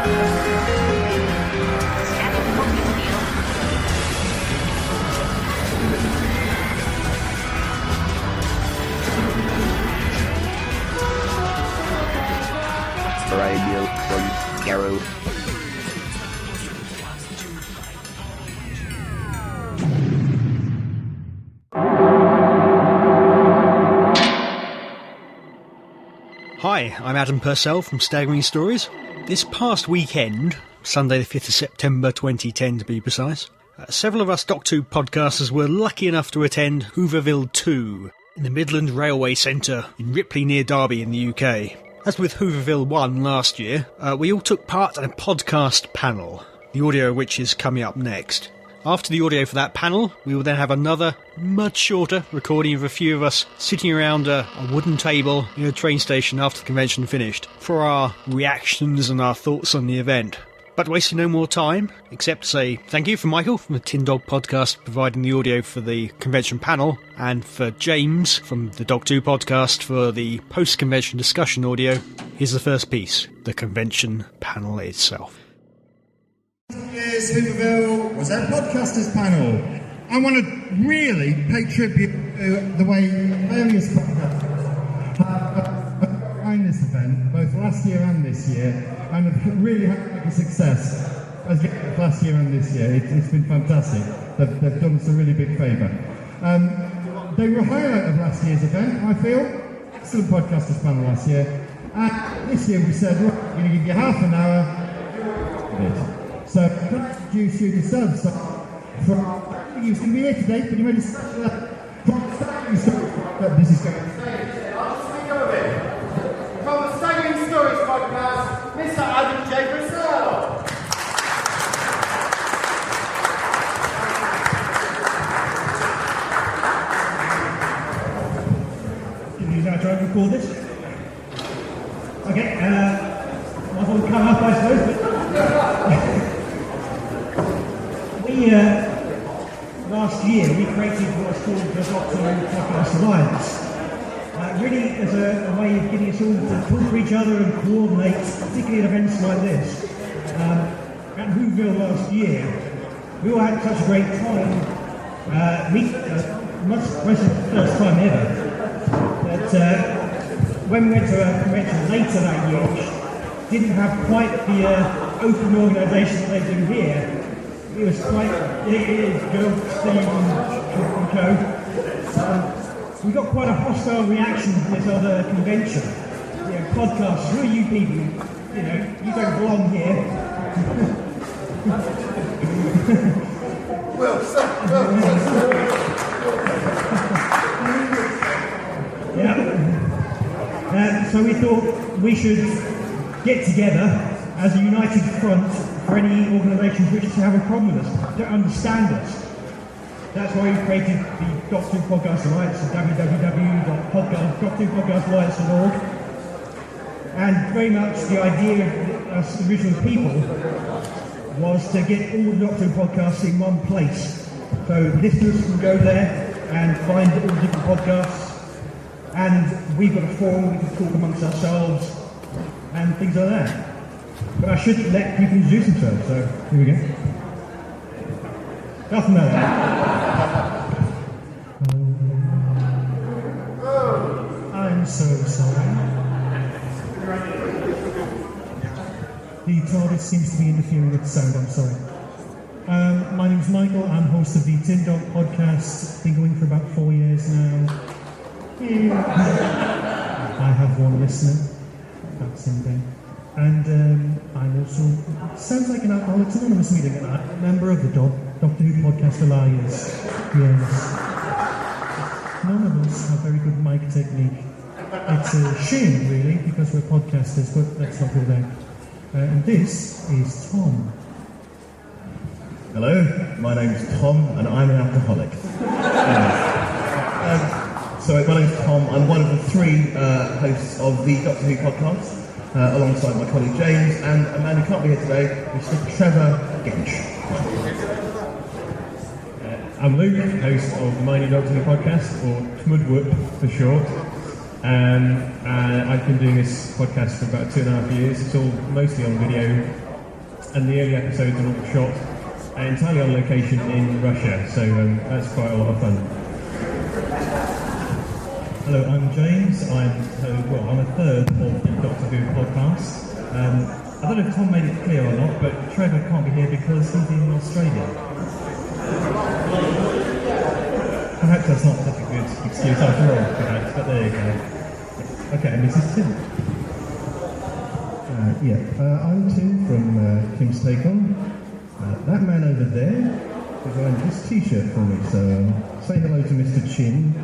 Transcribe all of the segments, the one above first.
Radio from Garrow. Hi, I'm Adam Purcell from Staggering Stories. This past weekend, Sunday the 5th of September 2010 to be precise, several of us Doc2 podcasters were lucky enough to attend Whooverville 2 in the Midland Railway Centre in Ripley near Derby in the UK. As with Whooverville 1 last year, we all took part in a podcast panel, the audio of which is coming up next. After the audio for that panel, we will then have another, much shorter, recording of a few of us sitting around a wooden table in a train station after the convention finished, for our reactions and our thoughts on the event. But wasting no more time, except to say thank you for Michael from the Tin Dog podcast providing the audio for the convention panel, and for James from the Doc2 podcast for the post-convention discussion audio. Here's the first piece, the convention panel itself. Yes, Whooverville was our podcasters panel. I want to really pay tribute to the way various podcasters have run this event, both last year and this year, and have really had a success as last year and this year. It's been fantastic. They've done us a really big favour. They were a highlight of last year's event, I feel. Excellent podcasters panel last year. And this year we said, look, we're going to give you half an hour. So, can I introduce you to Stan? So, he was going to be here today, but he made a special from Staggering Stories. This is going. From the Staggering Stories podcast, Mr. Adam J. Purcell. Can you now try and record this? Okay, might as well come up, I suppose. Last year we created what's called the Doc2 Podcast Alliance. Really as a way of getting us all to talk to each other and coordinate, particularly at events like this. At Whoville last year, we all had such a great time. Most of the first time ever. But when we went to a convention later that year, which didn't have quite the open organisation that they do here, it was quite, Joe, Steve and Co. We got quite a hostile reaction to this other convention. Podcasts, who are you people? You don't belong here. So we thought we should get together as a united front for any organisations which have a problem with us, don't understand us. That's why we created the Doc2 Podcast Alliance at www.doc2podcastalliance.org. And very much the idea of us original people was to get all the Doc2 podcasts in one place. So listeners can go there and find all the different podcasts. And we've got a forum, we can talk amongst ourselves and things like that. But I should let people introduce themselves, so here we go. Nothing like that. I'm so sorry. The TARDIS seems to be interfering with the sound, I'm sorry. My name's Michael, I'm host of the Tin Dog podcast, been going for about 4 years now. I have one listener, that's him then. And I'm also, sounds like an Alcoholics Anonymous meeting, and I'm a member of the Doc2 Podcast Alliance. Yes. None of us have very good mic technique. It's a shame, really, because we're podcasters, but let's not go there. And this is Tom. Hello, my name's Tom, and I'm an alcoholic. So my name's Tom. I'm one of the three hosts of the Doctor Who podcast. Alongside my colleague James, and a man who can't be here today, Mr. Trevor Gench. I'm Luke, host of the Mighty Doctor Who podcast, or Tmudwhoop for short. I've been doing this podcast for about 2.5 years. It's all mostly on video, and the early episodes are all shot entirely on location in Russia, so that's quite a lot of fun. Hello, I'm James. I'm a third of the Doctor Who podcast. I don't know if Tom made it clear or not, but Trevor can't be here because he's in Australia. Perhaps that's not such a good excuse after all, perhaps, but there you go. Okay, and this is Tim. I'm Tim from Tim's Take On. That man over there designed this t-shirt for me, so say hello to Mr. Chin.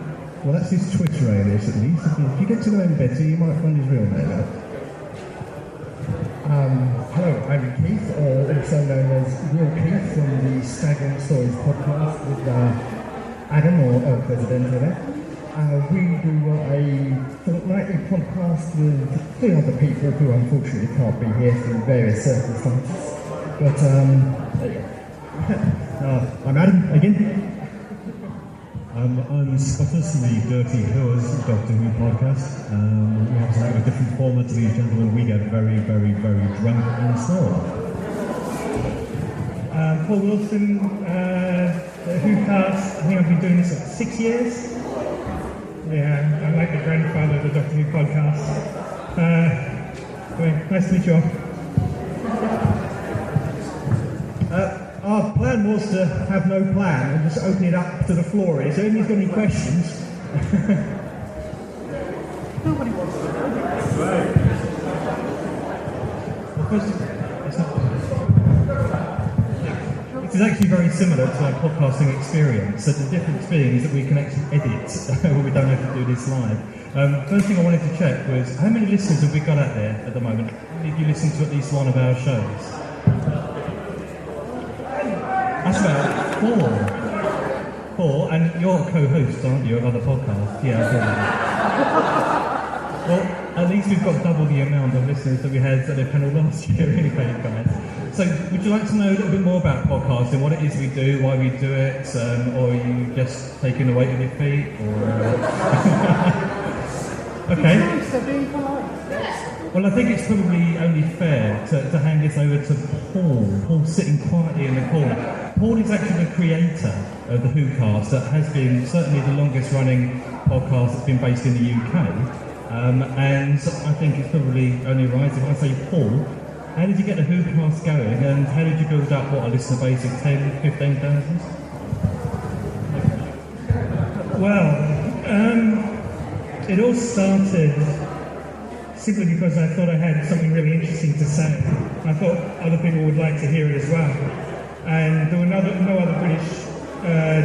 Well, that's his Twitter alias at least. If you get to know him better, you might find his real name out. Hello, I'm Keith, also known as Real Keith from the Staggering Stories podcast with Adam, or El Presidente. We do a fortnightly podcast with 3 other people who unfortunately can't be here through various circumstances. But, I'm Adam, again. I'm Scottus, the Dirty Who's Doctor Who podcast. We have a different format to these gentlemen. We get very, very, very drunk and snore. Paul Wilson, the Who cast. I think I've been doing this for 6 years. Yeah, I'm like the grandfather of the Doctor Who podcast. Nice to meet you all. Our plan was to have no plan and just open it up to the floor. So if anybody's got any questions... Nobody wants to know. Right. It is actually very similar to our podcasting experience. So the difference being is that we can actually edit when we don't have to do this live. First thing I wanted to check was how many listeners have we got out there at the moment? If you listen to at least one of our shows. That's about 4, and you're a co-host, aren't you, of other podcasts? Yeah, well, at least we've got double the amount of listeners that we had at the panel last year, anyway, guys. So, would you like to know a little bit more about podcasting, what it is we do, why we do it, or are you just taking the weight of your feet, or... Okay. Well, I think it's probably only fair to hand this over to Paul. Paul's sitting quietly in the corner. Paul is actually the creator of the Who cast that has been certainly the longest running podcast that's been based in the UK. And I think it's probably only right if I say, Paul, how did you get the Who cast going and how did you build up, a listener base of 10, 15,000? Well, it all started simply because I thought I had something really interesting to say. I thought other people would like to hear it as well. And there were no other British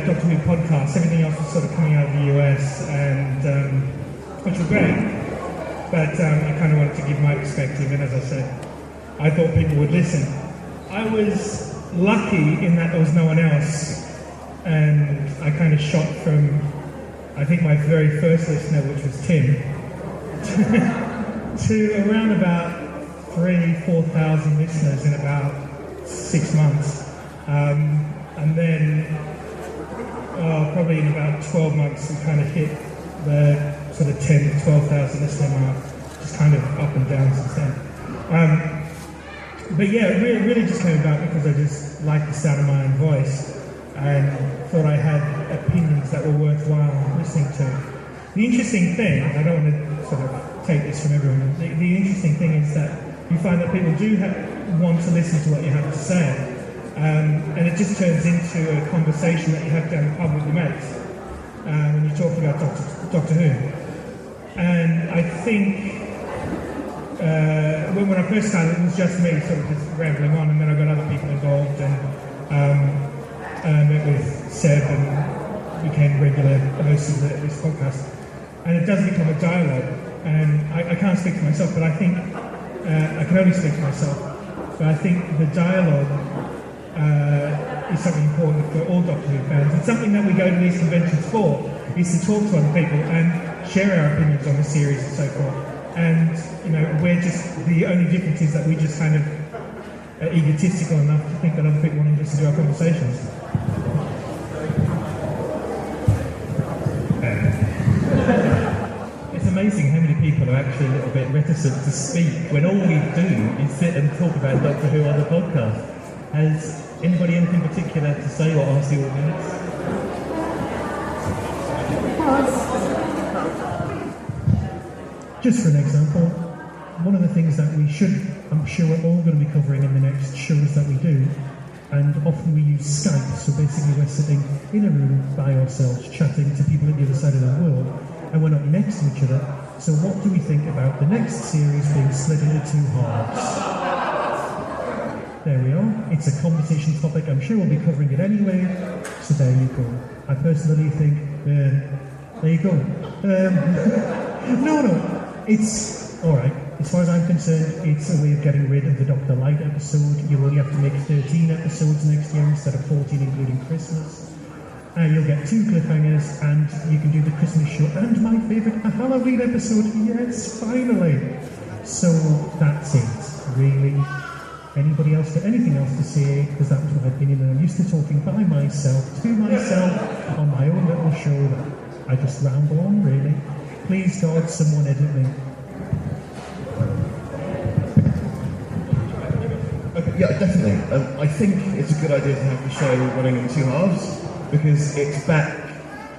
Doctor Who podcasts. Everything else was sort of coming out of the US, and which was great. But I kind of wanted to give my perspective, and as I said, I thought people would listen. I was lucky in that there was no one else, and I kind of shot from, I think, my very first listener, which was Tim, to around about 3,000-4,000 listeners in about 6 months. And then probably in about 12 months we kind of hit the sort of 10,000 to 12,000 listener mark, just kind of up and down since then. But yeah, it really just came about because I just liked the sound of my own voice and thought I had opinions that were worthwhile listening to. The interesting thing, I don't want to sort of take this from everyone, the interesting thing is that you find that people do want to listen to what you have to say, and it just turns into a conversation that you have down in pub with your mates when you're talking about Doctor Who. And I think when I first started, it was just me sort of just rambling on, and then I got other people involved, and I met with Seb and became regular hosts of this podcast. And it does become a dialogue, and I can't speak to myself, but I think I can only speak to myself, but I think the dialogue is something important for all Doctor Who fans. It's something that we go to these conventions for, is to talk to other people and share our opinions on the series and so forth. And, we're just, the only difference is that we just kind of are egotistical enough to think that other people want to listen to our conversations. It's amazing how many people are actually a little bit reticent to speak when all we do is sit and talk about Doctor Who on the podcast. Has anybody anything particular to say or ask the audience? Just for an example, one of the things that I'm sure we're all going to be covering in the next shows that we do, and often we use Skype, so basically we're sitting in a room by ourselves chatting to people at the other side of the world, and we're not next to each other. So what do we think about the next series being split into 2 halves? There we are. It's a conversation topic. I'm sure we'll be covering it anyway, so there you go. I personally think, there you go. No, it's alright. As far as I'm concerned, it's a way of getting rid of the Dr. Light episode. You only have to make 13 episodes next year instead of 14, including Christmas. You'll get 2 cliffhangers, and you can do the Christmas show, and my favourite, a Halloween episode. Yes, finally! So, that's it, really. Anybody else got anything else to say? Because that was my opinion, and I'm used to talking by myself, to myself, on my own little show that I just ramble on, really. Please, God, someone edit me. Okay, yeah, definitely. I think it's a good idea to have the show running in 2 halves, because it's back,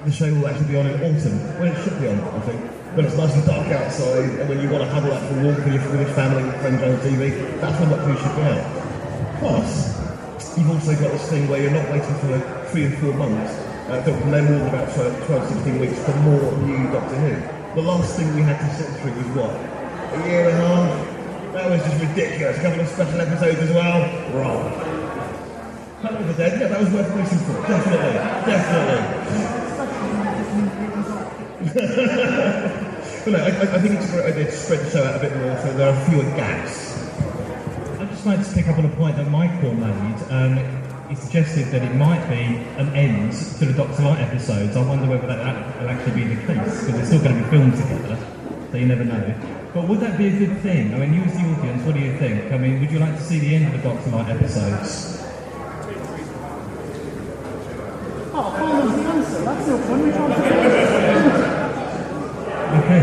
the show will actually be on in autumn, when it should be on, I think. When it's nice and dark outside, and when you want to huddle up for a walk with your family and friends on TV, that's when Doctor Who should be out. Plus, you've also got this thing where you're not waiting for 3 and 4 months, no more than about 12, 16 weeks for more new Doctor Who. The last thing we had to sit through was what? A year and a half? That was just ridiculous. A couple of special episodes as well. Wrong. Cut of the Dead, yeah, that was worth waiting for. Definitely. But no, I think it's a great idea to spread the show out a bit more so there are fewer gaps. I'd just like to pick up on a point that Michael made. He suggested that it might be an end to the Doctor Light episodes. I wonder whether that will actually be the case, because they're still going to be filmed together, so you never know. But would that be a good thing? I mean, you as the audience, what do you think? I mean, would you like to see the end of the Doctor Light episodes? Oh, follows the answer. That's no fun. Okay.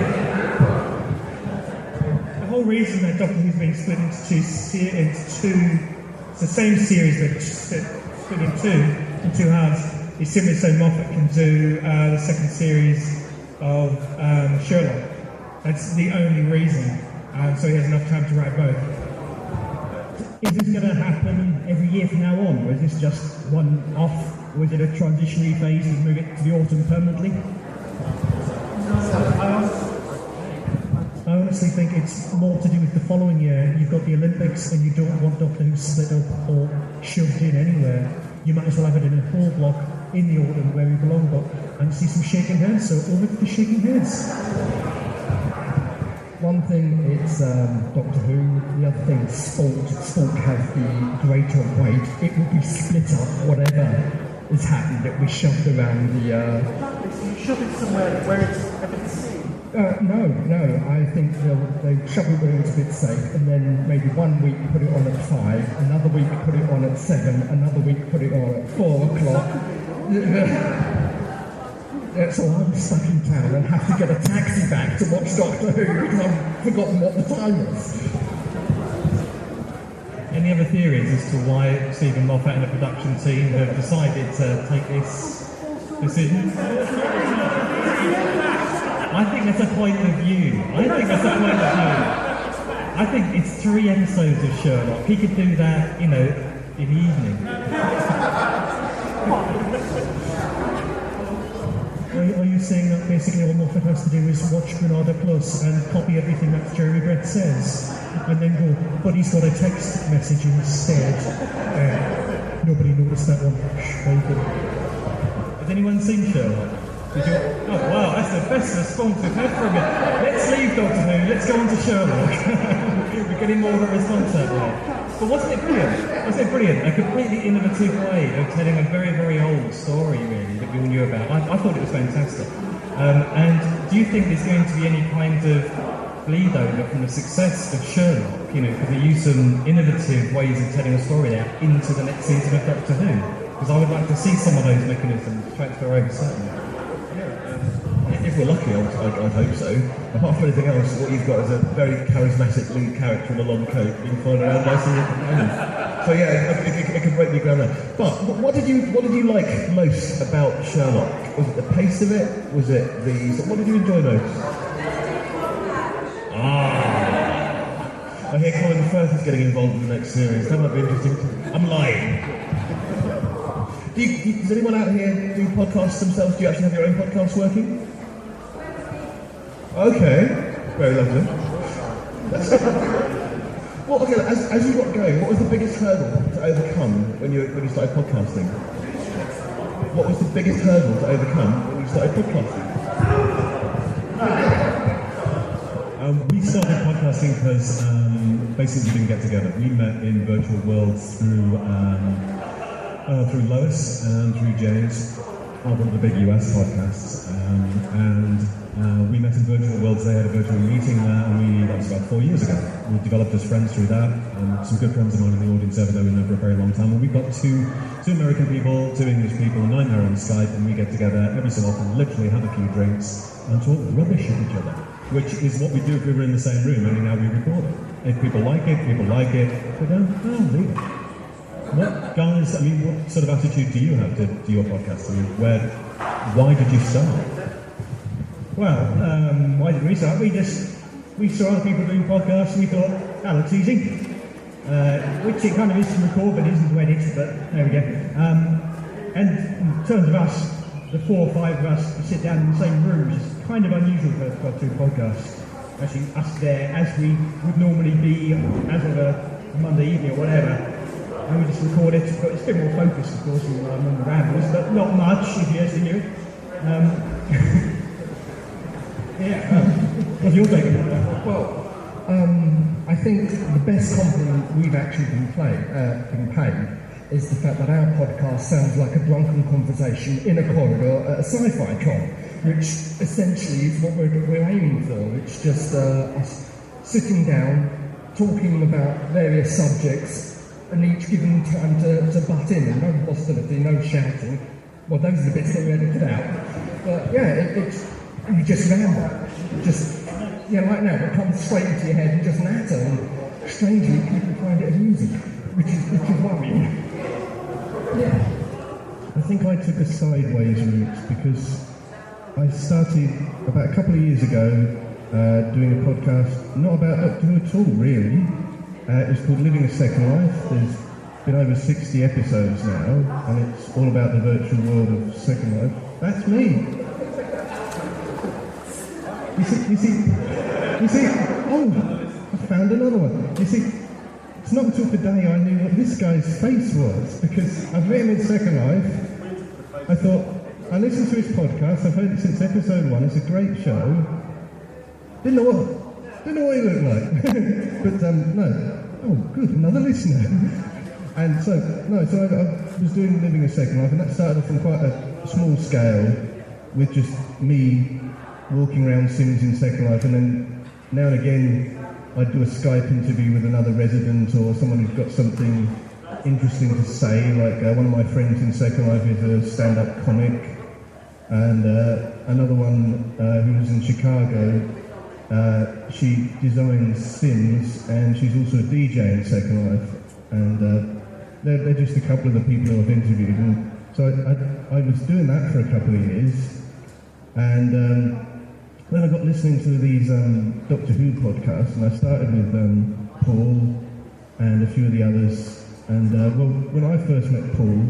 The whole reason that Doctor Who's been split into two, it's the same series but split in 2 halves, is simply so Moffat can do the second series of Sherlock. That's the only reason, so he has enough time to write both. Is this going to happen every year from now on, or is this just one off, or is it a transitionary phase and move it to the autumn permanently? I honestly think it's more to do with the following year. You've got the Olympics and you don't want Doctor Who split up or shoved in anywhere. You might as well have it in a whole block in the autumn where we belong, and see some shaking heads, so over to the shaking heads. One thing, it's Doctor Who. The other thing, sport. Sport has the greater weight. It will be split up, whatever has happened, it will be shoved around the... So you shove it somewhere where it's a bit safe? No. I think they'll shove it where it's a bit safe, and then maybe 1 week put it on at 5, another week put it on at 7, another week put it on at 4 o'clock. So I'm stuck in town and have to get a taxi back to watch Doctor Who because I've forgotten what the time was. Any other theories as to why Stephen Moffat and the production team have decided to take this decision? I think that's a point of view. I think it's 3 episodes of Sherlock. He could do that, in the evening. Are you saying that basically all Moffat has to do is watch Granada Plus and copy everything that Jeremy Brett says, and then go, but he's got a text message instead? Nobody noticed that one. Very good. Has anyone seen Sherlock? Oh wow, that's the best response we've had from it. Let's leave Doctor Who, let's go on to Sherlock. We're getting more of a response that way. But wasn't it brilliant? A completely innovative way of telling a very, very old story, really, that we all knew about. I thought it was fantastic. And do you think there's going to be any kind of bleed over from the success of Sherlock, because they use some innovative ways of telling a story there into the next season of Doctor Who? Because I would like to see some of those mechanisms transfer over, certainly. If if we're lucky, I'd hope so. Apart from anything else, what you've got is a very charismatic lead character in a long coat. You can find around nice and companion. So yeah, it can break the ground there. But what did you like most about Sherlock? Was it the pace of it? Was it what did you enjoy most? I hear Colin Firth is getting involved in the next series. That might be interesting. I'm lying. Does anyone out here do podcasts themselves? Do you actually have your own podcast working? Okay, very lovely. Well, okay, as you got going, what was the biggest hurdle to overcome when you started podcasting? What was the biggest hurdle to overcome when you started podcasting? We started podcasting because basically we didn't get together. We met in virtual worlds through Lois and through James, one of the big US podcasts, and we met in virtual worlds. They had a virtual meeting there, and that was about 4 years ago. We developed as friends through that, and some good friends of mine in the audience over there we've known for a very long time. And we've got two American people, 2 English people, and I'm there on Skype, and we get together every so often, literally have a few drinks, and talk rubbish at each other, which is what we do if we were in the same room, only now we record it. If people like it, people like it. If they don't, leave it. What sort of attitude do you have to your podcast? I mean, why did you start? Well, why did we start? We saw other people doing podcasts and we thought, that's easy. Which it kind of is to record, but isn't to edit, but there we go. And in terms of us, the 4 or 5 of us to sit down in the same room, which is kind of unusual for two podcasts. Actually, us there as we would normally be as of a Monday evening or whatever. And we just record it, but it's a bit more focused, of course, than the rambles, but not much, if you ask you. What's your take on that? Well, I think the best compliment we've actually been paid is the fact that our podcast sounds like a drunken conversation in a corridor at a sci-fi con, which essentially is what we're aiming for. It's just us sitting down, talking about various subjects, and each given time to butt in, and no hostility, no shouting. Well, those are the bits that we edited out. But yeah, you just ramble. Like now, it comes straight into your head and just natter, and strangely, people find it amusing, which is worrying. Yeah. I think I took a sideways route because I started about a couple of years ago doing a podcast, not about Doctor Who at all, really. It's called Living a Second Life. There's been over 60 episodes now, and it's all about the virtual world of Second Life. That's me. You see, oh, I found another one. You see, it's not until today I knew what this guy's face was, because I've met him in Second Life. I thought, I listened to his podcast, I've heard it since episode 1, it's a great show. Didn't know what he looked like. But no. Oh, good, another listener. And so I was doing Living a Second Life, and that started off on quite a small scale, with just me walking around Sims in Second Life, and then now and again I'd do a Skype interview with another resident or someone who's got something interesting to say, like one of my friends in Second Life is a stand-up comic, and another one who was in Chicago, she designs Sims, and she's also a DJ in Second Life, and they're just a couple of the people who I've interviewed, and so I was doing that for a couple of years, and then I got listening to these Doctor Who podcasts, and I started with Paul and a few of the others. And when I first met Paul,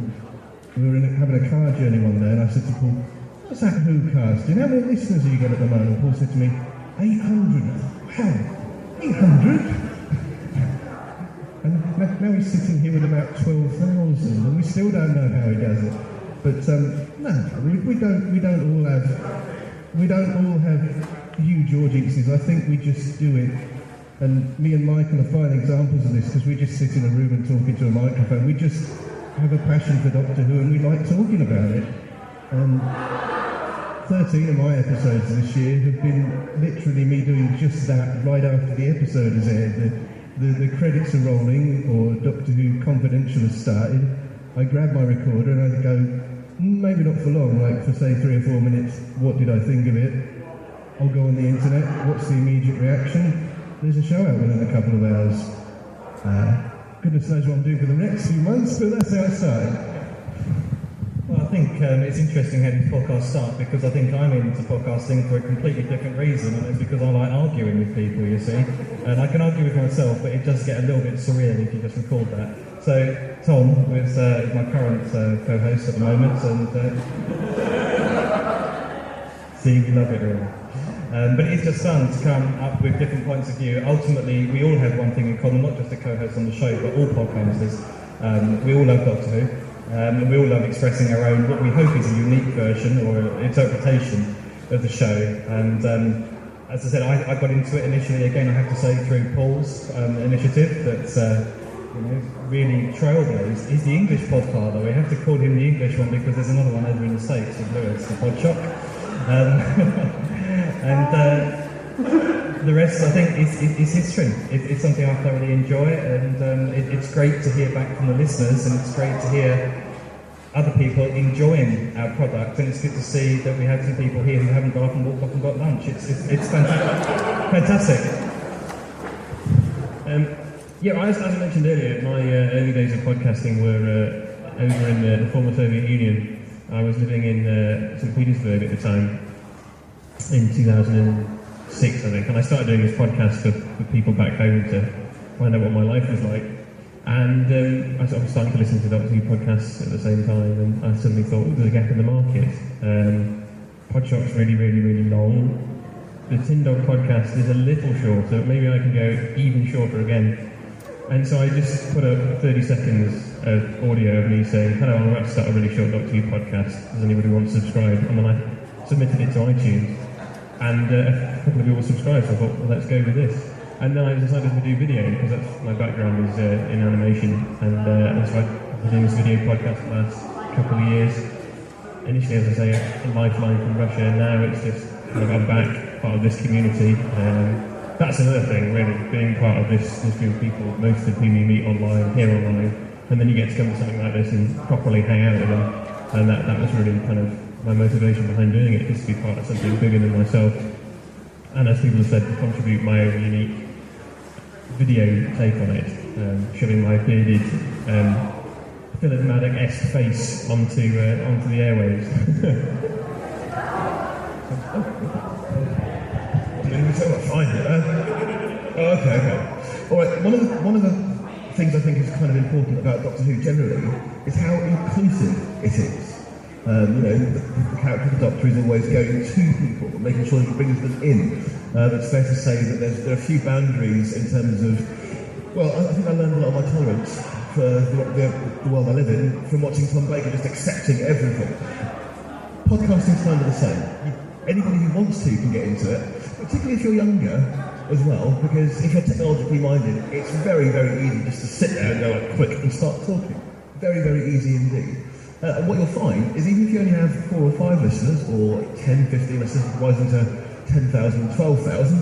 we were having a car journey one day, and I said to Paul, "What's that Who cast? Do you know how many listeners have you got at the moment?" Paul said to me, 800. Wow, 800? And now he's sitting here with about 12,000, and we still don't know how he does it. But no, we don't all have huge audiences. I think we just do it, and me and Michael are fine examples of this, because we just sit in a room and talk into a microphone. We just have a passion for Doctor Who, and we like talking about it. And 13 of my episodes this year have been literally me doing just that right after the episode has aired. The credits are rolling, or Doctor Who Confidential has started. I grab my recorder and I go, maybe not for long, like for say 3 or 4 minutes, what did I think of it? I'll go on the internet, what's the immediate reaction? There's a show out within a couple of hours. Goodness knows what I'm doing for the next few months, but that's how it started. Well, I think it's interesting how these podcasts start, because I think I'm into podcasting for a completely different reason, and it's because I like arguing with people, you see. And I can argue with myself, but it does get a little bit surreal if you just record that. So, Tom is my current co-host at the moment, and see, we love it really. But it's just fun to come up with different points of view. Ultimately, we all have one thing in common, not just the co-host on the show, but all podcasters. We all love Doctor Who, and we all love expressing our own, what we hope is a unique version or interpretation of the show. And as I said, I got into it initially, again, I have to say, through Paul's initiative that's really trailblazed. He's the English podfather. We have to call him the English one because there's another one over in the States with Lewis, the Podshock. And the rest, I think, is history. It's something I thoroughly enjoy, and it's great to hear back from the listeners, and it's great to hear other people enjoying our product, and it's good to see that we have some people here who haven't got up and walked off and got lunch. It's fantastic. As I mentioned earlier, my early days of podcasting were over in the former Soviet Union. I was living in St. Petersburg at the time, in 2006, I think, and I started doing this podcast for people back home to find out what my life was like. And I was starting to listen to Doctor Who podcasts at the same time, and I suddenly thought there's a gap in the market. Podshock's really, really, really long. The Tin Dog podcast is a little shorter, maybe I can go even shorter again. And so I just put up 30 seconds of audio of me saying, hello, I'm about to start a really short Doctor Who podcast. Does anybody want to subscribe? And then I submitted it to iTunes. And a couple of people subscribed, so I thought, well, let's go with this. And then I decided to do video, because that's my background is in animation. And so I've been doing this video podcast the last couple of years. Initially, as I say, a lifeline from Russia, and now it's just kind of I'm back, part of this community. That's another thing, really, being part of this group of people, most of whom you meet online, here online, and then you get to come to something like this and properly hang out with them. And that was really kind of my motivation behind doing it, just to be part of something bigger than myself. And as people have said, to contribute my own unique video take on it, shoving my bearded, Philip Maddock-esque face onto the airwaves. Okay. All right. One of the things I think is kind of important about Doctor Who generally is how inclusive it is. The character of the Doctor is always going to people, making sure he brings them in. It's fair to say that there are a few boundaries in terms of, well, I think I learned a lot of my tolerance for the world I live in from watching Tom Baker just accepting everything. Podcasting's kind of the same. Anybody who wants to can get into it, particularly if you're younger as well, because if you're technologically minded, it's very, very easy just to sit there and go like quick and start talking. Very, very easy indeed. And what you'll find is even if you only have 4 or 5 listeners, or 10, 15, let's just rising to 10,000, 12,000,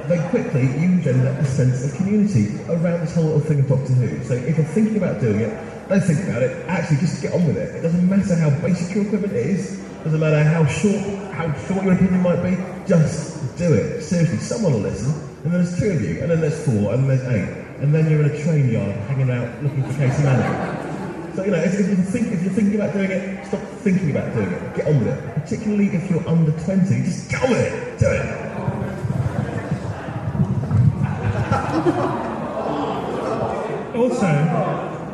then quickly you generate a sense of community around this whole little thing of Doctor Who. So if you're thinking about doing it, don't think about it, actually just get on with it. It doesn't matter how basic your equipment is, doesn't matter how short your opinion might be, just do it. Seriously, someone will listen, and then there's 2 of you, and then there's 4, and then there's 8, and then you're in a train yard hanging out looking for Casey Manning. So, if you're thinking about doing it, stop thinking about doing it. Get on with it. Particularly if you're under 20, just get on with it. Do it. Also,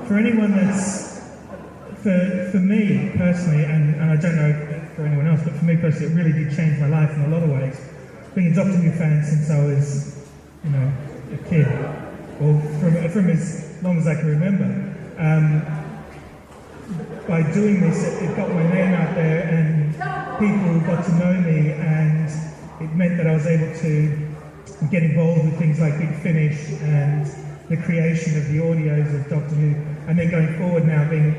for anyone that's, for me personally, and I don't know for anyone else, but for me personally, it really did change my life in a lot of ways. Being a Doctor Who fan since I was, a kid, or from as long as I can remember. By doing this, it got my name out there, and people got to know me, and it meant that I was able to get involved with things like Big Finish and the creation of the audios of Doctor Who, and then going forward now being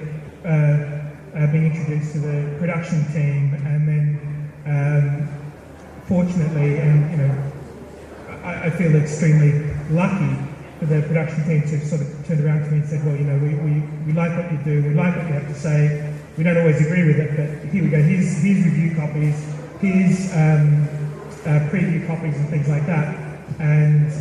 introduced to the production team, and then fortunately, and I feel extremely lucky for the production team to sort of turn around to me and said, well, we like what you do, we like what you have to say, we don't always agree with it, but here we go, here's review copies, here's preview copies and things like that. And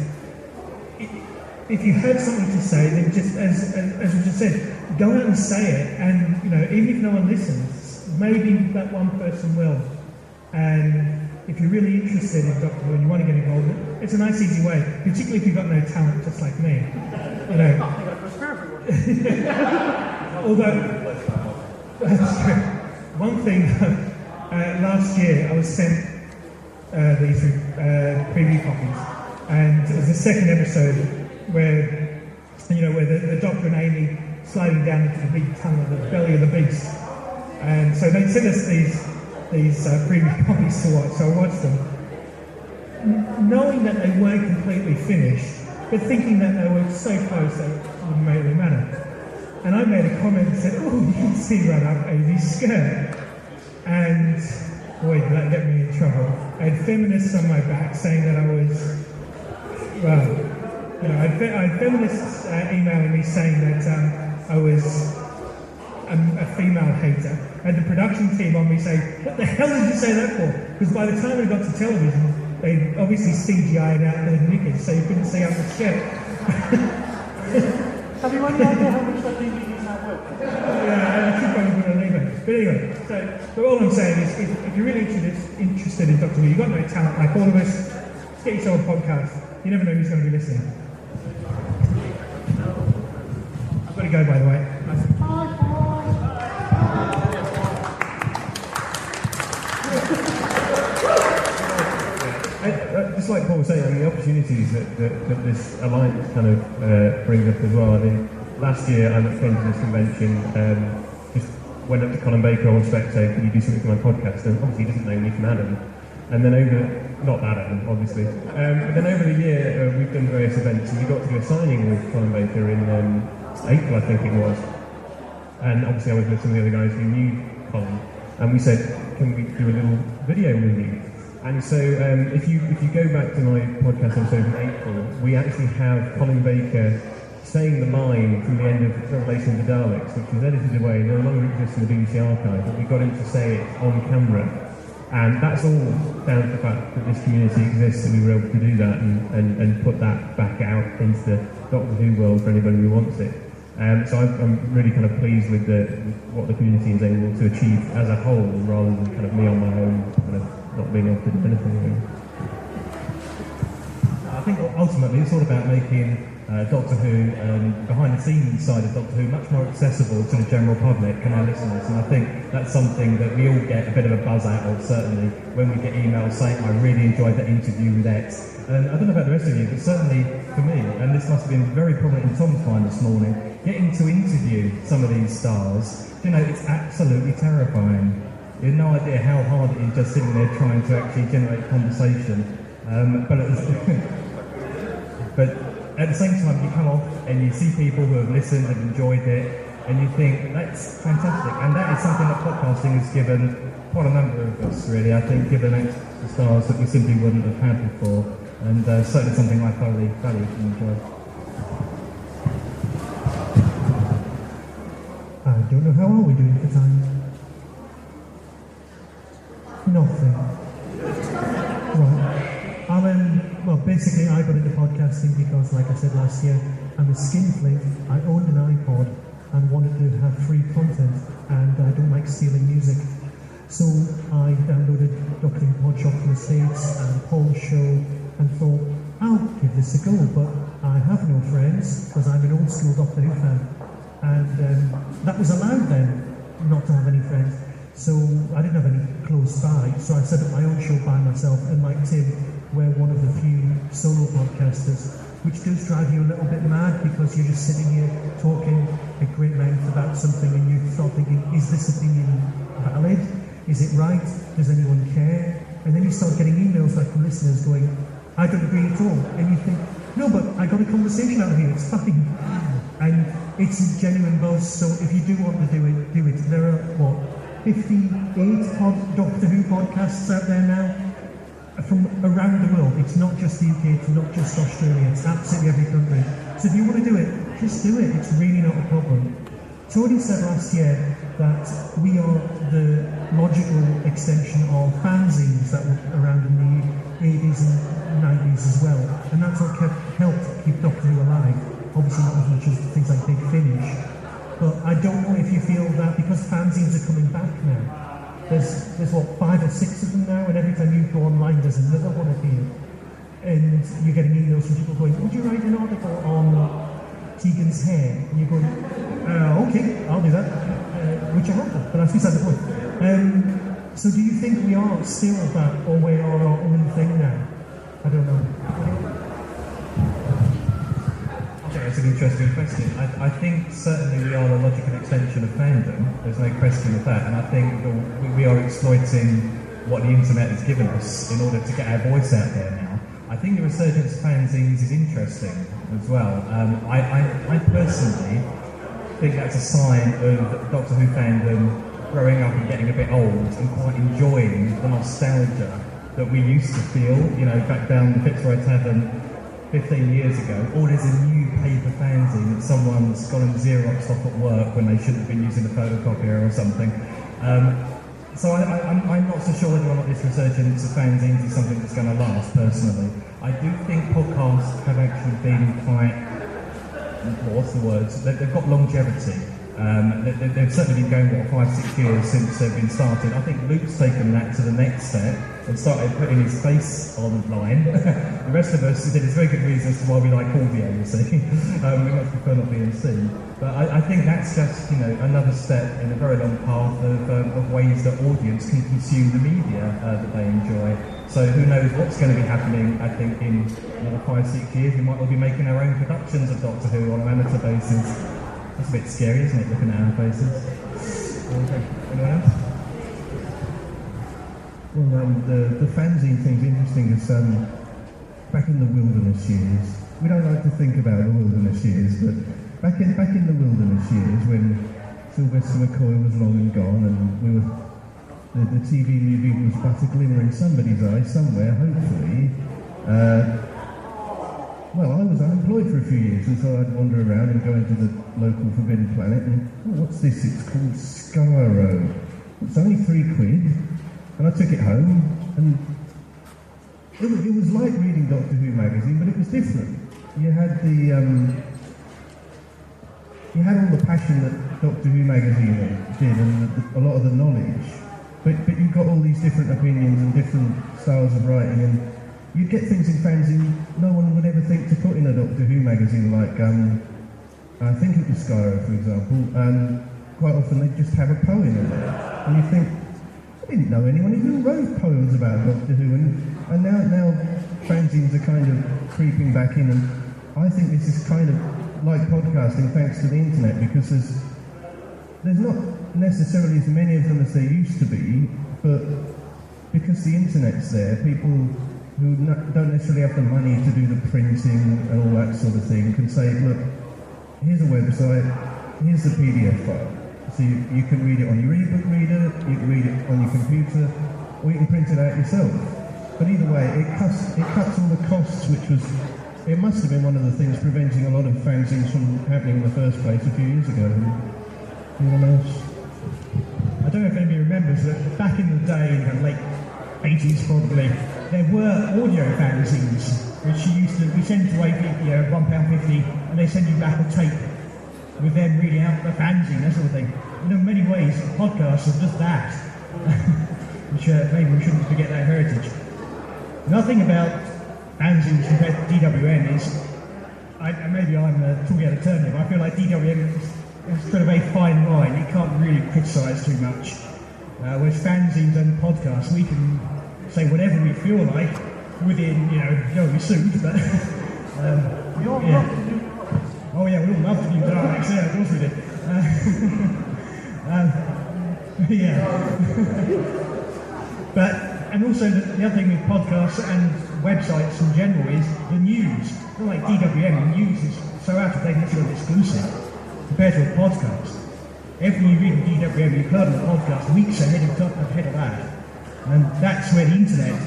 if you have something to say, then just as we just said, go out and say it. And even if no one listens, maybe that one person will. And if you're really interested in Doctor Who and you want to get involved, it's a nice, easy way. Particularly if you've got no talent, just like me. Although, one thing, last year I was sent these preview copies, and it was the second episode where the Doctor and Amy sliding down into the big tunnel, the belly of the beast, and so they sent us these preview copies to watch. So I watched them, knowing that they weren't completely finished, but thinking that they were so close that it wouldn't really matter. And I made a comment and said, "Oh, you can see right up Amy's skirt," and boy, did that get me in trouble. I had feminists on my back saying that I was, I had feminists emailing me saying that I was a female hater. I had the production team on me saying, "What the hell did you say that for?" Because by the time we got to television, they obviously CGI'd out their knickers, so you couldn't see up the skirt. Have you any idea how much that DVD is now worth? Yeah, I should probably put it on eBay. But anyway, so all I'm saying is, if you're really interested in Doctor Who, you've got no talent like all of us, get yourself a podcast. You never know who's going to be listening. I've got to go, by the way. Just like Paul was saying, the opportunities that this alliance kind of brings up as well. I mean, last year I came to this convention, just went up to Colin Baker on spec saying, "Can you do something for my podcast?" And obviously he doesn't know me from Adam. And then not Adam, obviously. But then over the year we've done various events, and we got to do a signing with Colin Baker in April, I think it was. And obviously I was with some of the other guys who knew Colin, and we said, "Can we do a little video with you?" And so if you go back to my podcast episode in April, we actually have Colin Baker saying the line from the end of Revelation of the Daleks, which was edited away, no longer exists in the BBC archive, but we got him to say it on camera. And that's all down to the fact that this community exists, and we were able to do that and put that back out into the Doctor Who world for anybody who wants it. So I'm really kind of pleased with what the community is able to achieve as a whole, rather than kind of me on my own, kind of not being able to do anything. I think ultimately it's all about making Doctor Who, behind the scenes side of Doctor Who, much more accessible to the general public and our listeners. And I think that's something that we all get a bit of a buzz out of, certainly, when we get emails saying, "I really enjoyed that interview with X." And I don't know about the rest of you, but certainly for me, and this must have been very prominent in Tom's mind this morning, getting to interview some of these stars, it's absolutely terrifying. You have no idea how hard it is just sitting there trying to actually generate conversation. But at the same time, you come off and you see people who have listened and enjoyed it, and you think, that's fantastic. And that is something that podcasting has given quite a number of us, really. I think given it the stars that we simply wouldn't have had before. And certainly something I thoroughly value and enjoy. I don't know, how are we doing for time? Nothing. Right. Well, basically I got into podcasting because, like I said last year, I'm a skinflint. I owned an iPod and wanted to have free content, and I don't like stealing music. So I downloaded Doctor Who Podshop from the States and Paul's show and thought, I'll give this a go, but I have no friends because I'm an old school Doctor Who fan. And that was allowed then, not to have any friends. So I didn't have any close by, so I set up my own show by myself, and like Tim, we're one of the few solo podcasters, which does drive you a little bit mad because you're just sitting here talking at great length about something and you start thinking, is this opinion valid? Is it right? Does anyone care? And then you start getting emails like from listeners going, I don't agree at all. And you think, no, but I got a conversation out of here, it's fine. And it's a genuine buzz, so if you do want to do it, do it. There are, 58 Doctor Who podcasts out there now from around the world. It's not just the UK, it's not just Australia, it's absolutely every country. So if you want to do it, just do it. It's really not a problem. Tony said last year that we are the logical extension of fanzines that were around in the 80s and 90s as well, and that's what helped keep Doctor Who alive. Obviously not as much as things like Big Finish, but I don't know if you feel that because fanzines are coming back now. There's what, 5 or 6 of them now, and every time you go online there's another one appear. And you're getting emails from people going, would you write an article on Tegan's hair? And you're going, okay, I'll do that, which I have to, but that's beside the point. So do you think we are still that, or we are our own thing now? I don't know. I think that's an interesting question. I think certainly we are the logical extension of fandom. There's no question of that, and I think we are exploiting what the internet has given us in order to get our voice out there now. I think the resurgence of fanzines is interesting as well. I personally think that's a sign of Doctor Who fandom growing up and getting a bit old and quite enjoying the nostalgia that we used to feel, you know, back down the Fitzroy Tavern 15 years ago. Or there's a new paper fanzine that someone's gone and Xeroxed off at work when they shouldn't have been using a photocopier or something. So I'm not so sure whether or not this resurgence of fanzines is something that's going to last, personally. I do think podcasts have actually been quite, what's the words, they've got longevity. They've certainly been going, 5-6 years since they've been started. I think Luke's taken that to the next step and started putting his face online. The rest of us, there's very good reasons to why we like audio, you see. We much prefer not being seen. But I think that's just, another step in a very long path of ways that audience can consume the media that they enjoy. So who knows what's going to be happening, I think, in another 5-6 years. We might all be making our own productions of Doctor Who on an amateur basis. That's a bit scary, isn't it, looking at our faces? Okay. Anyone else? Well, the fanzine thing's interesting because back in the wilderness years, we don't like to think about the wilderness years, but back in the wilderness years when Sylvester McCoy was long and gone and the TV movie was but a glimmer in somebody's eye somewhere, hopefully. Well, I was unemployed for a few years, and so I'd wander around and go into the local Forbidden Planet and, what's this? It's called Skyro. It's only £3, and I took it home, and it was like reading Doctor Who magazine, but it was different. You had all the passion that Doctor Who magazine did, and a lot of the knowledge, but you got all these different opinions and different styles of writing, and you'd get things in fanzine no one would ever think to put in a Doctor Who magazine, like, I think it was Skyro, for example, quite often they'd just have a poem in there, and you think, I didn't know anyone even wrote poems about Doctor Who, and now fanzines are kind of creeping back in, and I think this is kind of like podcasting thanks to the internet, because there's not necessarily as many of them as there used to be, but because the internet's there, people who don't necessarily have the money to do the printing and all that sort of thing can say, look, here's a website, here's the PDF file. So you can read it on your ebook reader, you can read it on your computer, or you can print it out yourself. But either way, it cuts all the costs, it must have been one of the things preventing a lot of fanzines from happening in the first place a few years ago. Anyone else? I don't know if anybody remembers that back in the day, in the late 80s probably, there were audio fanzines, which we send to £1.50, and they send you back a tape with them reading out the fanzine, that sort of thing. In many ways, podcasts are just that, which maybe we shouldn't forget that heritage. Another thing about fanzines compared to DWM is, maybe I'm talking out of turn here, but I feel like DWM is sort of a fine line. You can't really criticise too much. Whereas fanzines and podcasts, we can say whatever we feel like within, don't be sued, but yeah. Oh yeah, we all love to do dialects, yeah, of course we did. And also the other thing with podcasts and websites in general is the news. Not like DWM, the news is so out of date, it's sort of exclusive compared to a podcast. Everything you read in DWM, you've heard on the podcast weeks ahead of that. And that's where the internet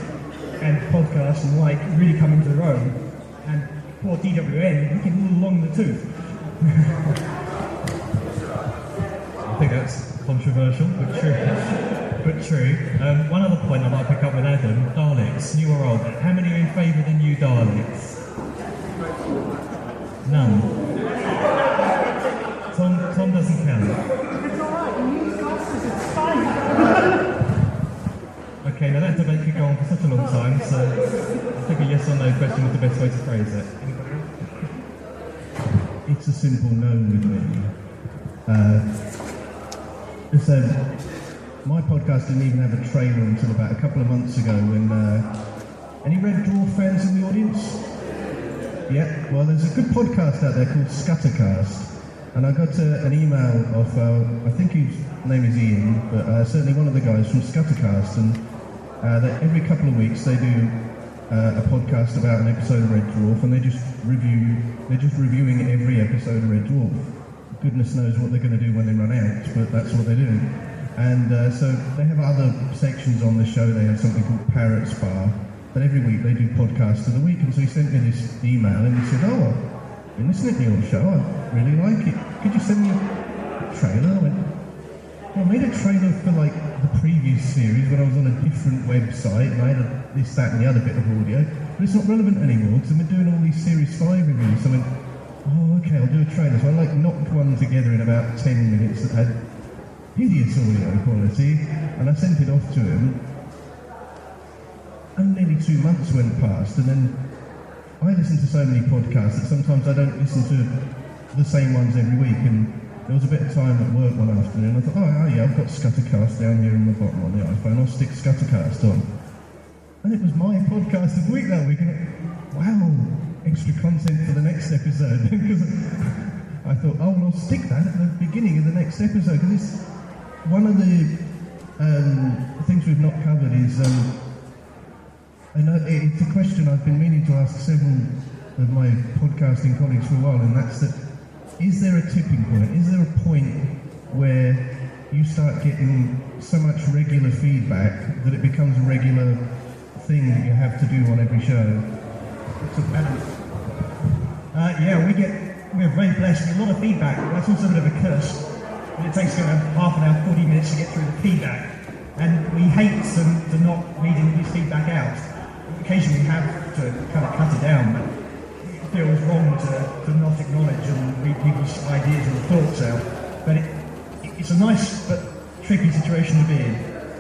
and podcasts and really come into their own. And poor DWM, we can all along the tooth. I think that's controversial, but true. but true. One other point I might pick up with Adam, Daleks, new or old. How many are in favour of the new Daleks? None. Tom doesn't count. It's alright, you use glasses, it's fine. Okay, now that debate could go on for such a long time, so I think a yes or no question is the best way to phrase it. It's a simple no with me. My podcast didn't even have a trailer until about a couple of months ago when... any Red Dwarf fans in the audience? Yeah, well there's a good podcast out there called Scuttercast. And I got an email off, I think his name is Ian, but certainly one of the guys from Scuttercast, and that every couple of weeks they do a podcast about an episode of Red Dwarf, and they're just reviewing every episode of Red Dwarf. Goodness knows what they're going to do when they run out, but that's what they're doing. And so they have other sections on the show. They have something called Parrot's Bar, but every week they do podcast of the week. And so he sent me this email and he said, "Oh, I've been listening to your show. I really like it. Could you send me a trailer?" I went, "Well, I made a trailer for like the previous series when I was on a different website, and I had this, that, and the other bit of audio, but it's not relevant anymore because I've been doing all these Series 5 reviews." So I went, "Oh, okay, I'll do a trailer." So I knocked one together in about 10 minutes that had hideous audio quality, and I sent it off to him. And nearly 2 months went past, and then I listen to so many podcasts that sometimes I don't listen to the same ones every week, and there was a bit of time at work one afternoon, I thought, oh yeah, I've got Scuttercast down here in the bottom on the iPhone, I'll stick Scuttercast on. And it was my podcast of the week that week, and wow, extra content for the next episode, because I thought, oh, well, I'll stick that at the beginning of the next episode, because it's one of the things we've not covered is, and it's a question I've been meaning to ask several of my podcasting colleagues for a while, and that's that, is there a tipping point? Is there a point where you start getting so much regular feedback that it becomes a regular thing that you have to do on every show? We're very blessed with a lot of feedback. That's also a bit of a curse. It takes half an hour, 40 minutes to get through the feedback, and we hate the not reading this feedback out. Occasionally we have to kind of cut it down, but it feels wrong to not acknowledge and read people's ideas and thoughts out. But it's a nice but tricky situation to be in.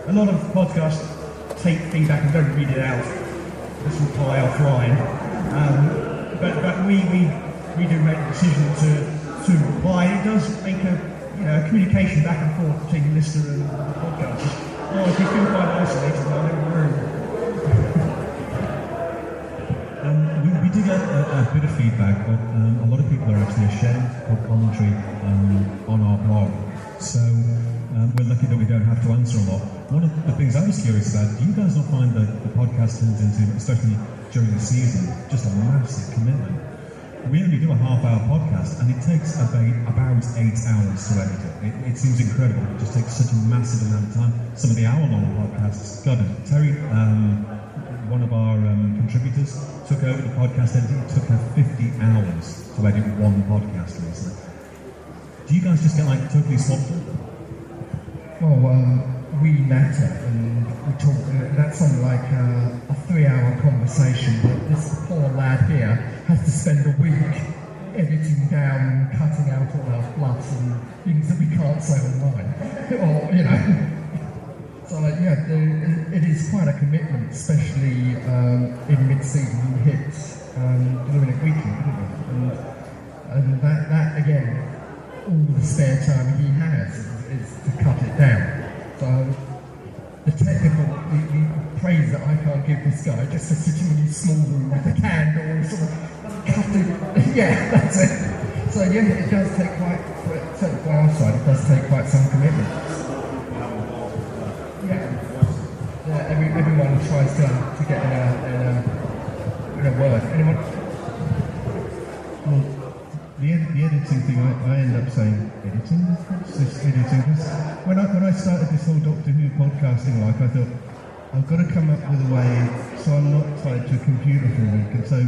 A lot of podcasts take feedback and don't read it out. This will reply offline. But we do make the decision to reply. It does make a communication back and forth between the listener and the podcast. Oh, if you feel quite isolated, I'm in the room. We do get a bit of feedback, but a lot of people are actually ashamed to put commentary on our blog. So we're lucky that we don't have to answer a lot. One of the things I was curious about, do you guys not find that the podcast turns into, especially during the season, just a massive commitment? We only do a half-hour podcast, and it takes about 8 hours to edit it. It seems incredible. It just takes such a massive amount of time. Some of the hour-long podcasts, God, Terry, one of our contributors, took over the podcast editing. It took her 50 hours to edit one podcast recently. Do you guys just get totally swamped? Well, we natter and we talk. That's something like a 3-hour conversation. But this poor lad here has to spend a week editing down, cutting out all our fluffs and things that we can't say online. Or So it is quite a commitment, especially in mid-season hits, doing it weekly, and that again, all the spare time he has is to cut it down. So the technical, the praise that I can't give this guy, just for sitting in his small room with a candle, sort of cutting, that's it. So it does take certainly from our side, it does take quite some commitment. Everyone tries to get in a word. Anyone? Well, the editing thing, I end up saying editing. What's this editing? Because when I started this whole Doctor Who podcasting I thought I've got to come up with a way so I'm not tied to a computer for a week. And so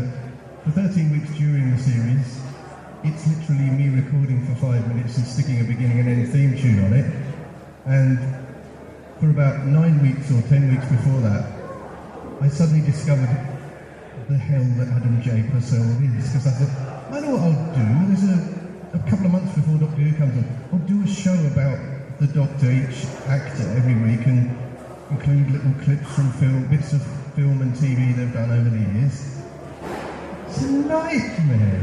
for 13 weeks during the series, it's literally me recording for 5 minutes and sticking a beginning and end theme tune on it. And for about 9 weeks or 10 weeks before that, I suddenly discovered the hell that Adam J. Purcell is, because I thought, I know what I'll do. There's a couple of months before Doctor Who comes on, I'll do a show about the Doctor, each actor every week, and include little clips from film, bits of film and TV they've done over the years. It's a nightmare.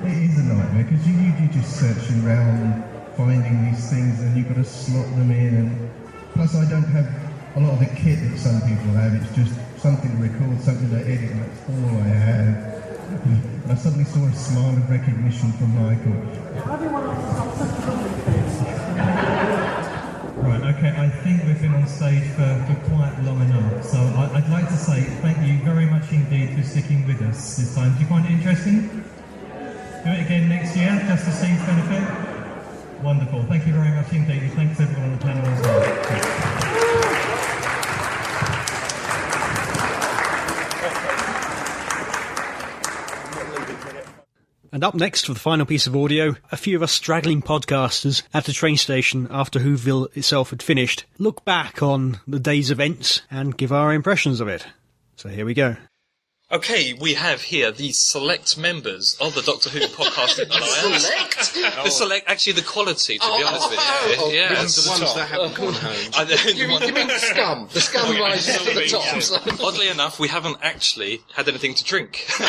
It is a nightmare, because you're just searching around, finding these things, and you've got to slot them in, and plus I don't have a lot of the kit that some people have. It's just something to record, something to edit, and that's all I have. And I suddenly saw a smile of recognition from Michael. Right, okay, I think we've been on stage for quite long enough, so I'd like to say thank you very much indeed for sticking with us this time. Do you find it interesting? Do it again next year, just for Steve's benefit? Wonderful, thank you very much indeed, and thanks everyone on the panel as well. And up next for the final piece of audio, a few of us straggling podcasters at the train station after Whoville itself had finished look back on the day's events and give our impressions of it. So here we go. Okay, we have here the select members of the Doctor Who Podcast Alliance. The select, actually the quality, to be honest with you. Yeah, the ones that haven't gone home. You mean the scum? The scum rises to the top. Oddly enough, we haven't actually had anything to drink. No.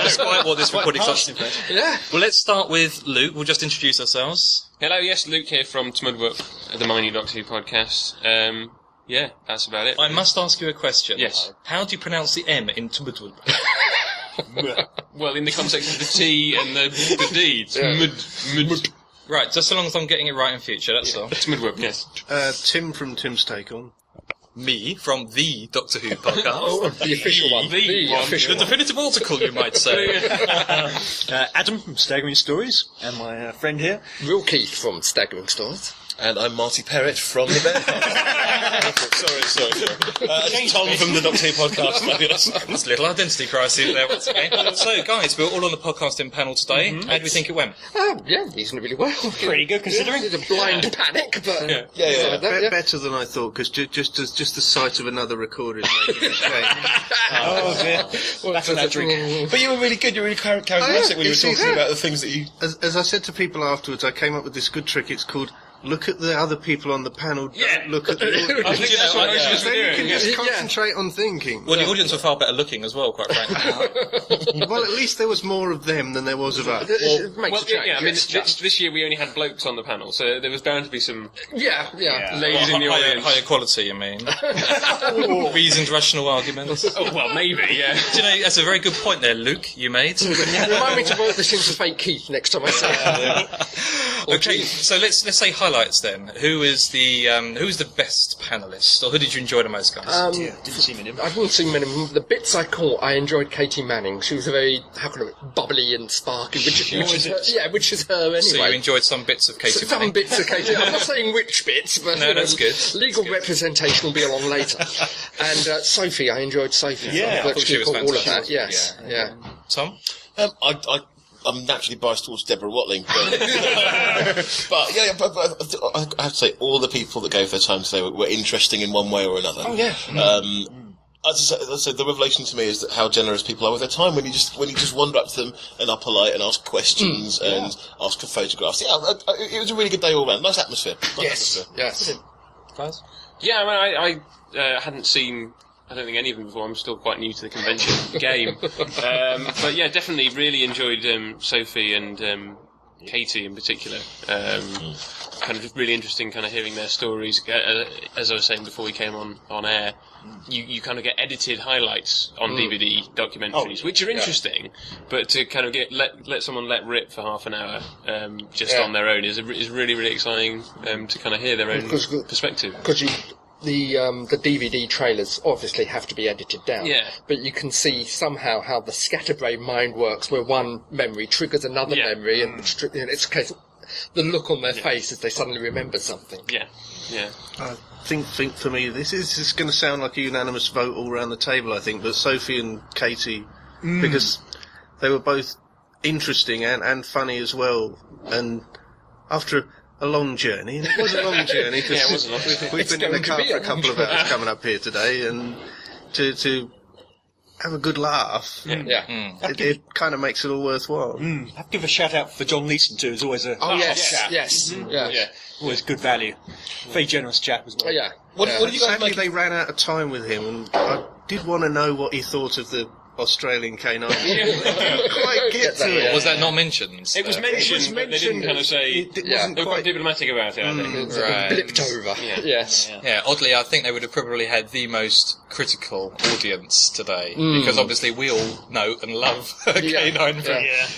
Despite what this recording starts. Yeah. Well, let's start with Luke. We'll just introduce ourselves. Hello, yes, Luke here from Tmudwup, the Mighty Doctor Who Podcast. Yeah, that's about it. I must ask you a question. Yes. How do you pronounce the M in Tmudwup? Well, in the context of the T and the D, Tmud. Right, just so long as I'm getting it right in future, that's all. Tmudwup, yes. Tim from Tim's Take On. Me, from the Doctor Who Podcast. The official one. The definitive article, you might say. Adam from Staggering Stories, and my friend here. Will Keith from Staggering Stories. And I'm Marty Perrett from the Bear. sorry. Tom from the Doctor Who Podcast. That's a little identity crisis there once again. So, guys, we're all on the podcasting panel today. Mm-hmm. How do we think it went? Yeah, reasonably well. Pretty good, considering. It's a blind panic, but... Better than I thought, because just the sight of another recording making a change. Oh, dear. Well, that's that drink. But you were really good, you were really charismatic when you were talking about the things that you... As I said to people afterwards, I came up with this good trick. It's called... Look at the other people on the panel. Don't look at the audience. I think that's what most of us were Then you doing. can just concentrate on thinking. Well, the audience were far better looking as well, quite frankly. Well, at least there was more of them than there was of us. I mean, this year we only had blokes on the panel, so there was bound to be some ladies in the audience. Higher quality, you mean? Reasoned, rational arguments. Oh, well, maybe, yeah. Do you know, that's a very good point there, Luke, you made. Remind me to work this into fake Keith next time I say it. Okay, so let's say highlights then. Who is the best panellist, or who did you enjoy the most, guys? Didn't see many of them. I didn't see many of them. The bits I caught, I enjoyed Katie Manning. She was a very, bubbly and sparky, which is her anyway. So you enjoyed some bits of Katie Manning? Some bits of Katie. I'm not saying which bits, but no, that's good. Legal representation will be along later. And Sophie, I enjoyed Sophie. Yeah, I thought she was fantastic. All of that, yes. Yeah. Tom? I'm naturally biased towards Deborah Watling, but I have to say all the people that gave their time today were interesting in one way or another. Oh yeah. As I said, the revelation to me is that how generous people are with their time when you just wander up to them and are polite and ask questions and ask for photographs. Yeah, it was a really good day all round. Nice atmosphere. Yes. Guys? Yeah, I hadn't seen... I don't think any of them before. I'm still quite new to the convention game. But yeah, definitely really enjoyed Sophie and Katie in particular. Kind of just really interesting kind of hearing their stories. As I was saying before we came on air, you kind of get edited highlights on DVD documentaries, which are interesting, but to kind of let someone let rip for half an hour on their own is really, really exciting to kind of hear their own perspective. Because the DVD trailers obviously have to be edited down. Yeah. But you can see somehow how the scatterbrain mind works, where one memory triggers another memory, and it's a case of the look on their face as they suddenly remember something. Yeah. I think for me, this is going to sound like a unanimous vote all around the table, I think, but Sophie and Katie, because they were both interesting and funny as well, and after a long journey. It was a long journey. Yeah, it was a long journey. We've been in the car for a couple of hours coming up here today, and to have a good laugh. It kind of makes it all worthwhile. I have to give a shout out for John Leeson too. It's always a yes. always good value. Very generous chap as well. What did you guys make? They ran out of time with him, and I did want to know what he thought of the Australian canine. Didn't quite get to it. Was that not mentioned? It was mentioned, but they didn't kind of say. They were quite diplomatic about it, I think. Right. Blipped over. Yes. Yeah, oddly, I think they would have probably had the most critical audience today, because obviously we all know and love canine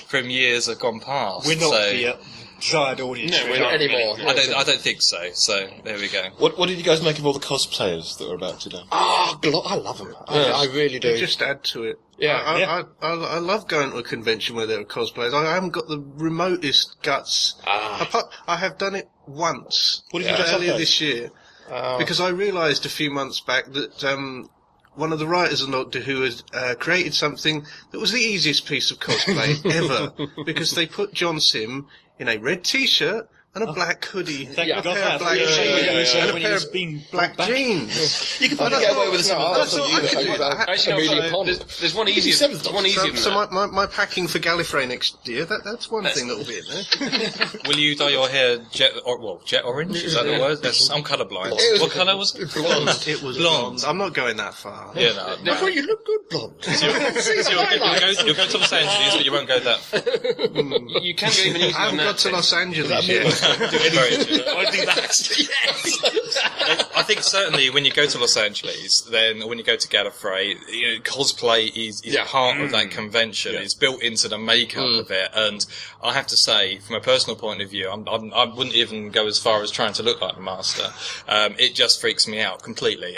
from years have gone past. We're not the desired audience. No, we're not anymore. I don't think so. So there we go. What did you guys make of all the cosplayers that were about today? Oh, I love them. I really do. They just add to it. Yeah. I love going to a convention where there are cosplayers. I haven't got the remotest guts. I have done it once. What did you dress up earlier as? this year? Because I realised a few months back that one of the writers of Doctor Who has created something that was the easiest piece of cosplay ever. Because they put John Sim in a red T-shirt and a black hoodie, a pair of black jeans, and a pair of black jeans. You can probably get away with There's one easier than that. So my packing for Gallifrey next year, that's one thing that will be in there. Will you dye your hair jet orange? Is that the word? I'm colourblind. What colour was it? Blonde. It was blonde. I'm not going that far. Yeah, no. I thought you looked good blonde. You'll go to Los Angeles, but you won't go that far. You can go even easier. I haven't got to Los Angeles yet. I do that. I think certainly when you go to Los Angeles, then when you go to Gallifrey, cosplay is part of that convention. It's built into the makeup of it, and I have to say, from a personal point of view, I wouldn't even go as far as trying to look like the Master. It just freaks me out completely,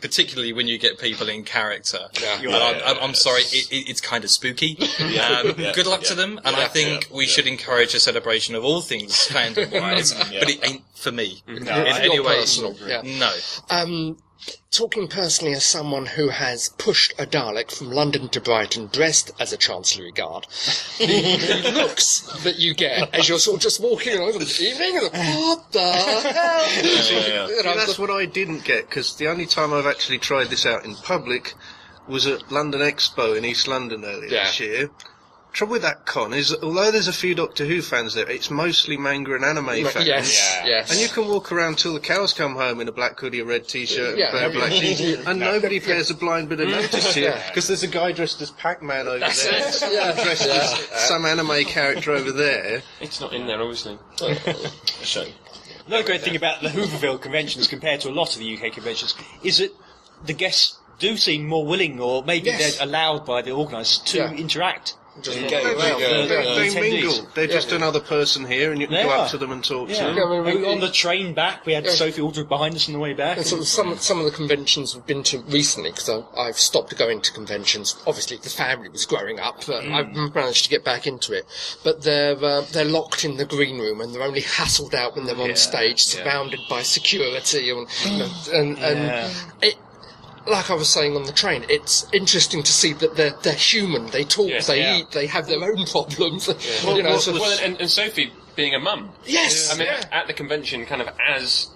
particularly when you get people in character. I'm sorry, it's kind of spooky. Good luck to them, and I think we should encourage a celebration of all things fandom-wise, but it ain't for me. In any way. Personal. No. Talking personally as someone who has pushed a Dalek from London to Brighton dressed as a Chancellery Guard, the looks that you get as you're sort of just walking along this evening, what the hell? That's what I didn't get, because the only time I've actually tried this out in public was at London Expo in East London earlier this year. Trouble with that con is that although there's a few Doctor Who fans there, it's mostly manga and anime fans. Yes. And you can walk around till the cows come home in a black hoodie, a red T-shirt, and a pair of black jeans, and nobody bears a blind bit of notice here, because there's a guy dressed as Pac-Man over there, dressed as some anime character over there. It's not in there, obviously. A shame. Another great thing about the Whooverville conventions compared to a lot of the UK conventions is that the guests do seem more willing, or maybe they're allowed by the organisers to interact. They mingle. They're just another person here, and you can go up to them and talk to them. On the train back, we had Sophie Aldred behind us on the way back. And sort of some of the conventions we've been to recently, because I've stopped going to conventions. Obviously, the family was growing up, but I've managed to get back into it. But they're locked in the green room, and they're only hassled out when they're on stage, surrounded by security, and it. Like I was saying on the train, it's interesting to see that they're human. They talk, they eat, they have their own problems. And Sophie being a mum. Yes. I mean, at the convention, kind of as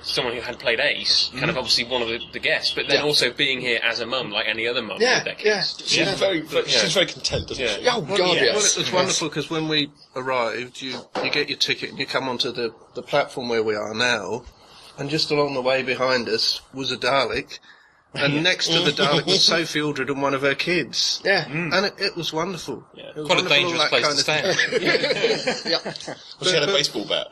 someone who had played Ace, kind of obviously one of the guests, but then also being here as a mum, like any other mum. She's very content, doesn't she? Oh God, yes. Well, it's wonderful because when we arrived, you get your ticket and you come onto the platform where we are now. And just along the way behind us was a Dalek, and next to the Dalek was Sophie Aldred and one of her kids. And it was wonderful. It was quite a dangerous place to stand. She had a baseball bat.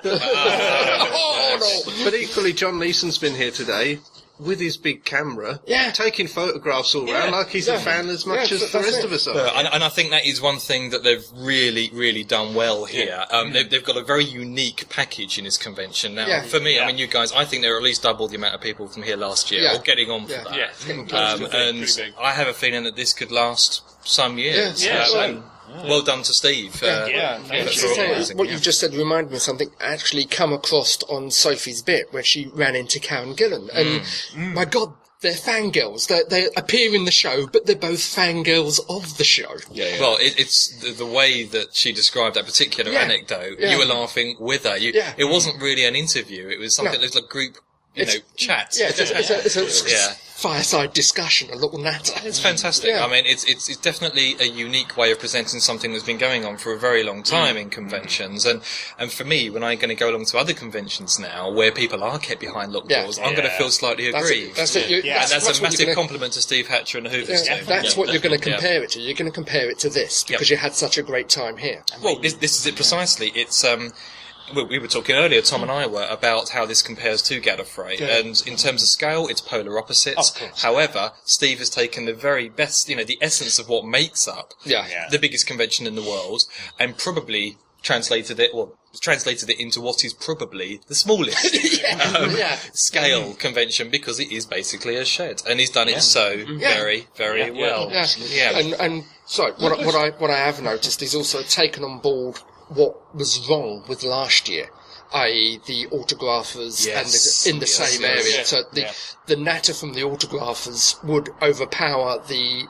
But equally, John Leeson's been here today with his big camera, taking photographs all around like he's a fan as much as the rest of us are. And I think that is one thing that they've really, really done well here. They've got a very unique package in this convention. Now, for me, I mean, you guys, I think there are at least double the amount of people from here last year, or getting on for that. And I have a feeling that this could last some years. Well done to Steve. What you've just said reminded me of something I actually come across on Sophie's bit where she ran into Karen Gillan. And my God, they're fangirls. They appear in the show, but they're both fangirls of the show. Yeah. Well, it's the way that she described that particular anecdote. Yeah. You were laughing with her. It wasn't really an interview. It was something that was like group, chat. Yeah, it's a fireside discussion, a little natter. It's fantastic. Yeah. I mean, it's definitely a unique way of presenting something that's been going on for a very long time in conventions. And for me, when I'm going to go along to other conventions now, where people are kept behind locked doors, I'm going to feel slightly aggrieved. That's a massive compliment to Steve Hatcher and the Hoovers team. That's what you're going to compare it to. You're going to compare it to this, because you had such a great time here. Well, this is it precisely. It's we were talking earlier, Tom and I were, about how this compares to Gallifrey, and in terms of scale, it's polar opposites. However, Steve has taken the very best, the essence of what makes up the biggest convention in the world, and probably translated it into what is probably the smallest scale convention, because it is basically a shed, and he's done it very, very well. And so what I have noticed is also taken on board what was wrong with last year, i.e. the autographers in the same area. So the natter from the autographers would overpower the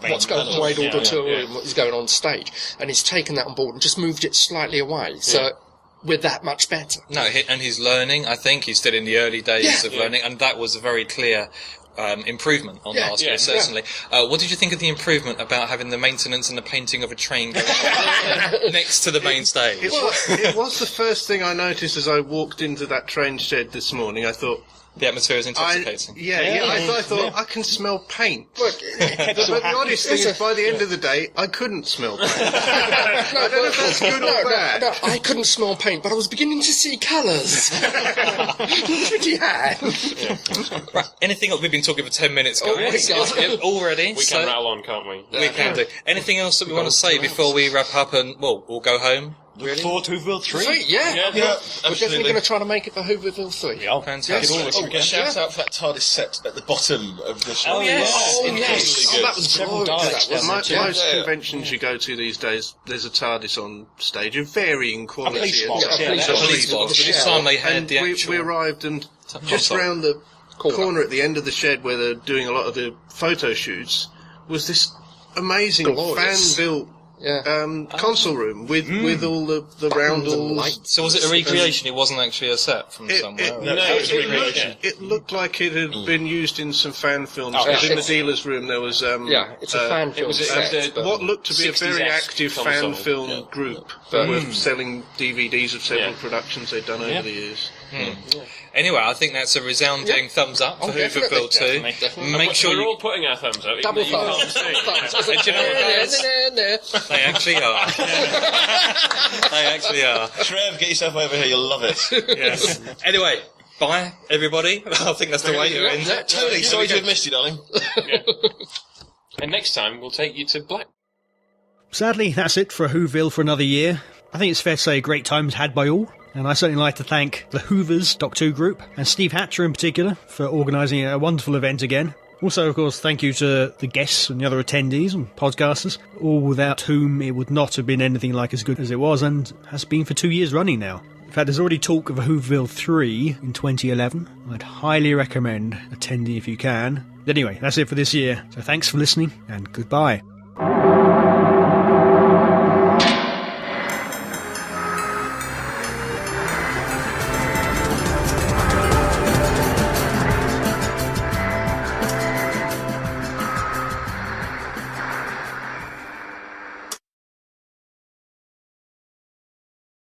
what's going on Wade Auditorium, what is going on stage, and he's taken that on board and just moved it slightly away. So we're that much better. No, and he's learning. I think he's still in the early days of learning, and that was a very clear improvement on last year, certainly. What did you think of the improvement about having the maintenance and the painting of a train going next to the main stage? It was the first thing I noticed as I walked into that train shed this morning. I thought, the atmosphere is intoxicating. I thought I can smell paint. But the honest thing is, by the end of the day, I couldn't smell paint. I don't know if that's good or bad. No, I couldn't smell paint, but I was beginning to see colours. Pretty hard. Right, anything else? We've been talking for 10 minutes, guys. Already. We can rattle on, can't we? We can do. Anything else that we want to say before we wrap up and, we'll go home? Look forward to Whoverville 3. Yeah, we're definitely going to try to make it for Whoverville 3. Yeah, fantastic. A shout out for that TARDIS set at the bottom of the show. Oh, yes. Good. That was glorious. Most conventions you go to these days, there's a TARDIS on stage of varying quality. Police box. This time they had the actual... We arrived, and just round the corner at the end of the shed where they're doing a lot of the photo shoots was this amazing fan-built console room with all the roundels. So was it a recreation? It wasn't actually a set from somewhere? It looked like it had been used in some fan films. In the dealer's room there was it's a fan film set. What looked to be a very active fan film group that were selling DVDs of several productions they'd done over the years. Anyway, I think that's a resounding thumbs up for Whoverville 2. Make sure we're all putting our thumbs up. Double even though you thumbs. can't see. And do you know what, guys? They actually are. They actually are. Trev, get yourself over here. You'll love it. Yes. Anyway, bye, everybody. I think that's the way to end it. Tony, sorry to have missed you, darling. And next time we'll take you to Black. Sadly, that's it for Whoville for another year. I think it's fair to say great times had by all. And I certainly like to thank the Hoovers Doc 2 group, and Steve Hatcher in particular, for organising a wonderful event again. Also, of course, thank you to the guests and the other attendees and podcasters, all without whom it would not have been anything like as good as it was, and has been for 2 years running now. In fact, there's already talk of a Whoverville 3 in 2011. I'd highly recommend attending if you can. But anyway, that's it for this year. So thanks for listening, and goodbye.